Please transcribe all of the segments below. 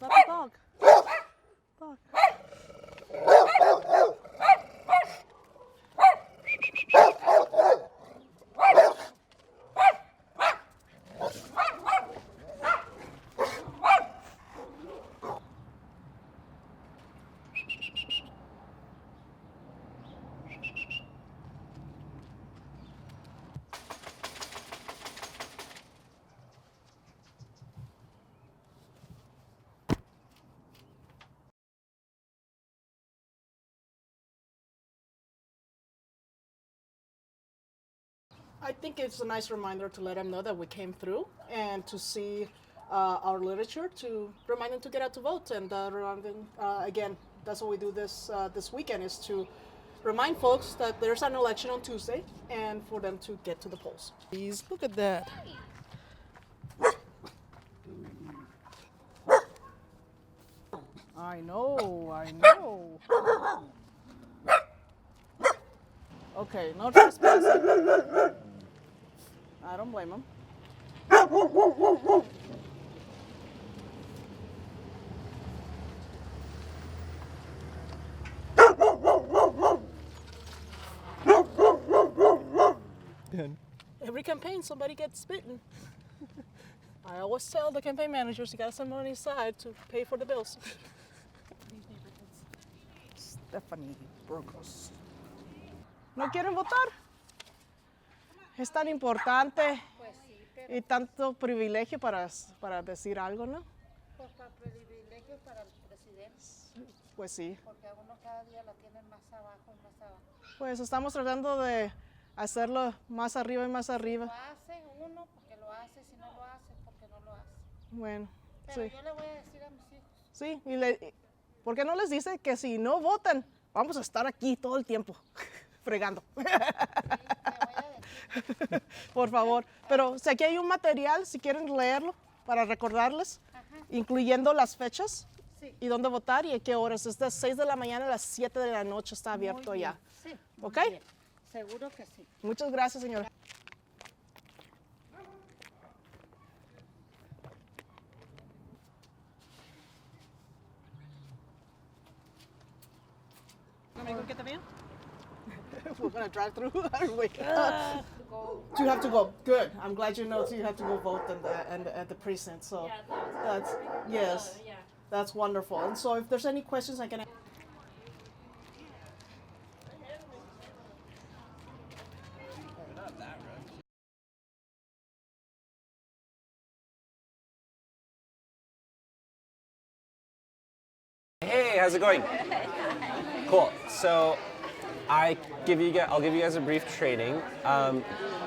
not a dog. Dog. I think it's a nice reminder to let them know that we came through and to see our literature, to remind them to get out to vote. And again, that's what we do this weekend, is to remind folks that there's an election on Tuesday and for them to get to the polls. Please look at that. I know. Okay, no trespassing. I don't blame him. Every campaign, somebody gets bitten. I always tell the campaign managers, you gotta send money aside to pay for the bills. Stephanie Burgos. ¿No quieren votar? Es tan importante y tanto privilegio para decir algo, ¿no? Pues para privilegio para el presidente. Pues sí. Porque a uno cada día lo tienen más abajo y más abajo. Pues estamos tratando de hacerlo más arriba y más arriba. Lo hace uno porque lo hace, si no lo hace porque no lo hace. Bueno, Pero sí. yo le voy a decir a mis hijos. Sí, ¿por qué no les dice que si no votan, vamos a estar aquí todo el tiempo, fregando? Sí, le voy a decir. Por favor. Pero si aquí hay un material, si quieren leerlo, para recordarles, incluyendo las fechas Sí. y dónde votar y a qué horas. Es de 6 de la mañana a las 7 de la noche, está abierto Muy bien. ya. Sí, muy ¿Ok? bien. Seguro que sí. Muchas gracias, señora. We're going to drive through. You have to go. Good. I'm glad you know. So you have to go vote at the precinct. So that's yes, that's wonderful. And so if there's any questions, I can. Hey, how's it going? Cool. So, I'll give you guys a brief training.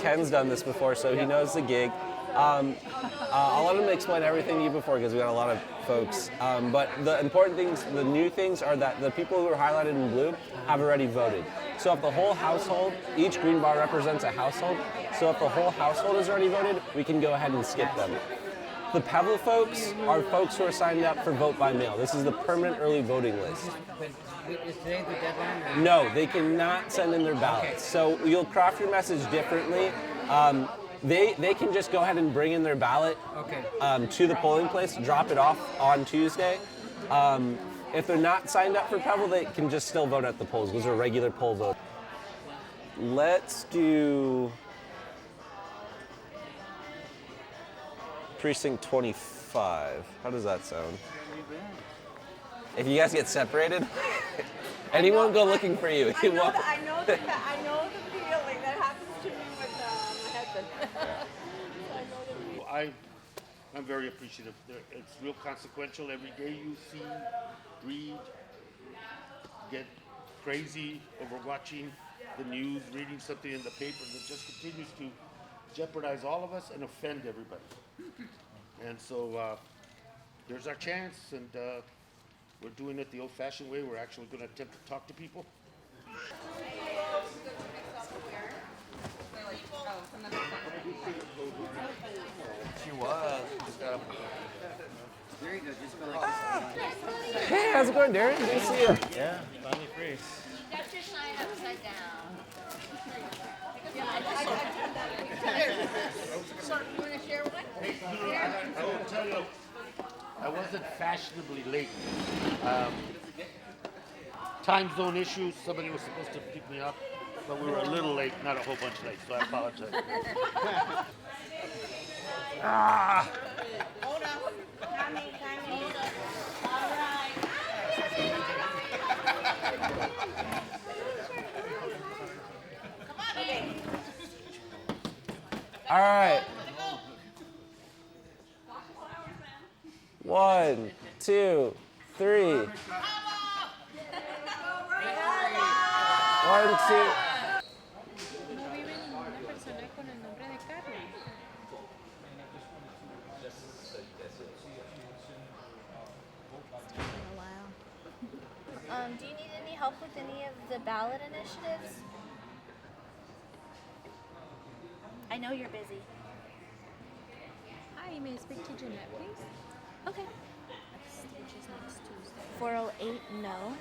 Ken's done this before, so he knows the gig. I'll let him explain everything to you before because we got a lot of folks. But the important things, the new things, are that the people who are highlighted in blue have already voted. So if the whole household, each green bar represents a household. So if the whole household has already voted, we can go ahead and skip them. The Pebble folks are folks who are signed up for vote by mail. This is the permanent early voting list. Is today the deadline? Or? No, they cannot send in their ballots. So you'll craft your message differently. They can just go ahead and bring in their ballot to the polling place, drop it off on Tuesday. If they're not signed up for Pebble, they can just still vote at the polls. Those are regular poll votes. Let's do precinct 25. How does that sound? If you guys get separated, and he won't go looking for you. I know the feeling that happens to me with my husband. I know the feeling. I'm very appreciative. It's real consequential. Every day you see, read, get crazy over watching the news, reading something in the paper that just continues to jeopardize all of us and offend everybody. And so there's our chance, and we're doing it the old-fashioned way. We're actually going to attempt to talk to people. She was. There you go. Just go like Hey, how's it going, Darren? Good to see you. Yeah, finally free. You got your sign upside down. You want to share one? I will tell you, I wasn't fashionably late. Um, Time zone issues. Somebody was supposed to pick me up, but we were a little late, not a whole bunch late, so I apologize. Ah! Hold up. Timing. All right. Okay. All right. 1, 2, 3. 1, 2. No vive ninguna persona con el nombre de Carmen. Do you need any help with any of the ballot initiatives? I know you're busy. Hi, may I speak to Jeanette, please? Okay. Which is next Tuesday. 408 no.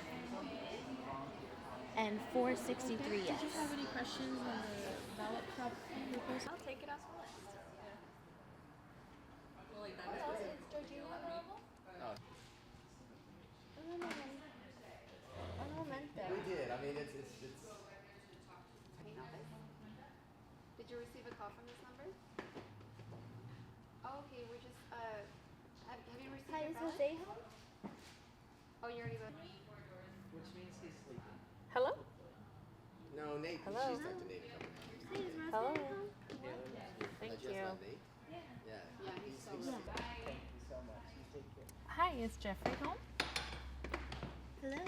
And 463 yes. Did you have any questions on the ballot proposal? I'll take it off the list. Is Georgina available? Un momento. We did. I mean, it's. Did you receive a call from this number? Oh, okay, we're just, have you received Hi, your is ballot? Jose home? Oh, you already voted? Which means he's sleeping. Hello? No, Nate. Hello. She's talked to Nate a couple times. Hi, is Rose Hello. home? Thank I just you. met Nate. Yeah. He's Hi, is Jeffrey home? Hello.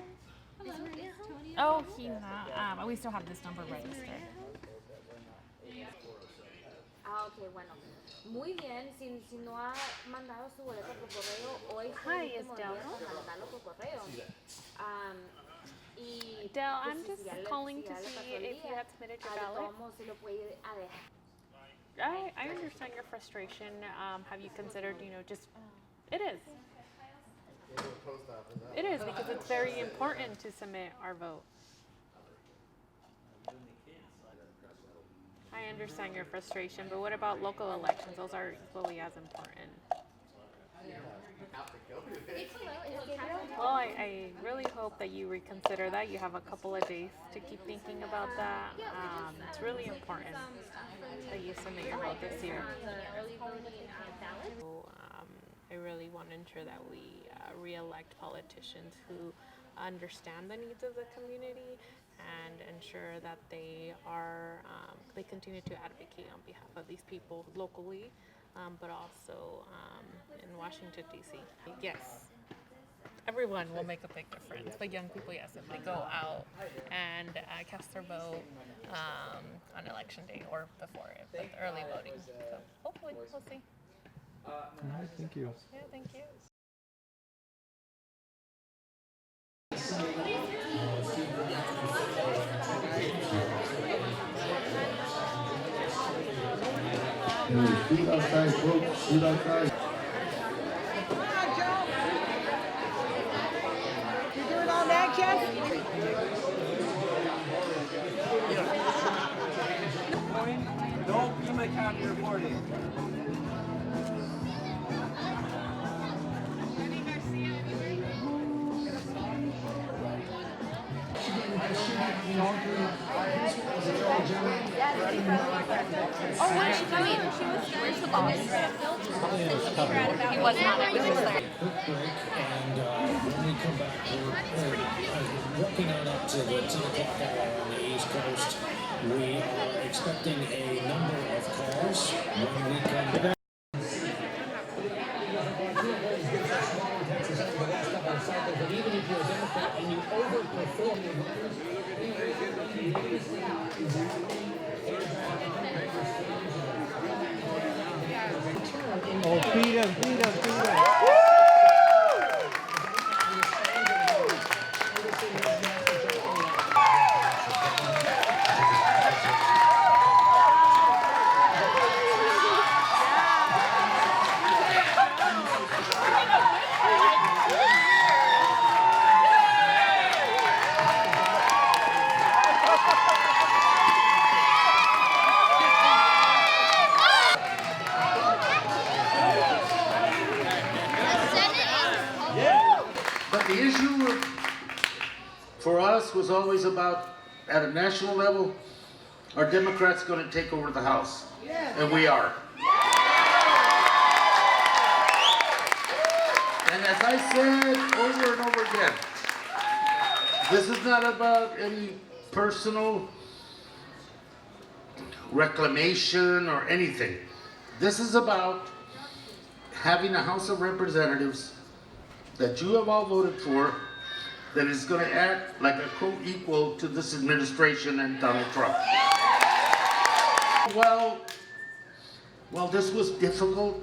Hello, Is Maria home? Oh, he's not. We still have this number Is registered. Maria home? Ah, ok, bueno. Muy bien, si no ha mandado su boleta por correo, hoy Hi, es is Del home? mandarlo por correo. Y Del, pues, I'm si just ya le- calling si to ya le see pasó el if you día, had submitted your de ballot. todos modos, sí lo puede ir a dejar. I understand your frustration. Have you considered, just... It is. It is, because it's very important to submit our vote. I understand your frustration, but what about local elections? Those are equally as important. Well, I really hope that you reconsider that. You have a couple of days to keep thinking about that. It's really important that you submit your vote this year. So, I really want to ensure that we re-elect politicians who understand the needs of the community and ensure that they continue to advocate on behalf of these people locally, but also in Washington, D.C. Yes, everyone will make a big difference, but young people, yes, if they go out and cast their vote on election day or before it, with early voting. So hopefully, we'll see. Thank you. Yeah, thank you. Shoot outside, folks. Shoot outside. You doing all that, Jeff? Don't be my county reporting. Oh, where's she going? Where's the boss? He was not. Everything's there. Quick break, and when we come back, we're working on up to the 10 o'clock hour on the East Coast. We are expecting a number of calls when we come back. But even if you're a Democrat and you overperform your voters, oh, beat him. issue for us was always about, at a national level, are Democrats going to take over the House? And we are. And as I said over and over again, this is not about any personal reclamation or anything. This is about having a House of Representatives that you have all voted for that is going to act like a co-equal to this administration and Donald Trump. Well, this was difficult.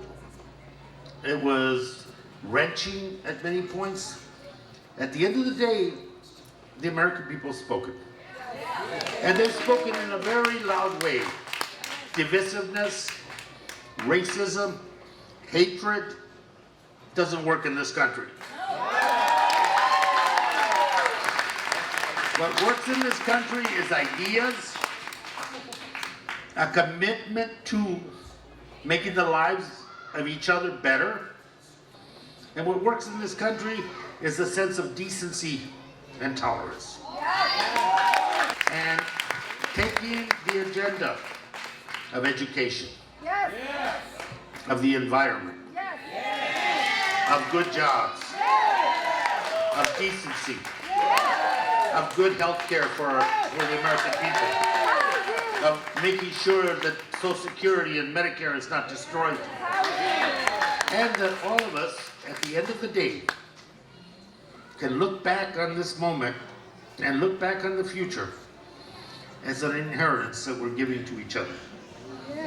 It was wrenching at many points. At the end of the day, the American people have spoken. And they've spoken in a very loud way. Divisiveness, racism, hatred doesn't work in this country. What works in this country is ideas, a commitment to making the lives of each other better. And what works in this country is a sense of decency and tolerance. And taking the agenda of education, of the environment, of good jobs, of decency, of good health care for the American people, of making sure that Social Security and Medicare is not destroyed, and that all of us, at the end of the day, can look back on this moment and look back on the future as an inheritance that we're giving to each other.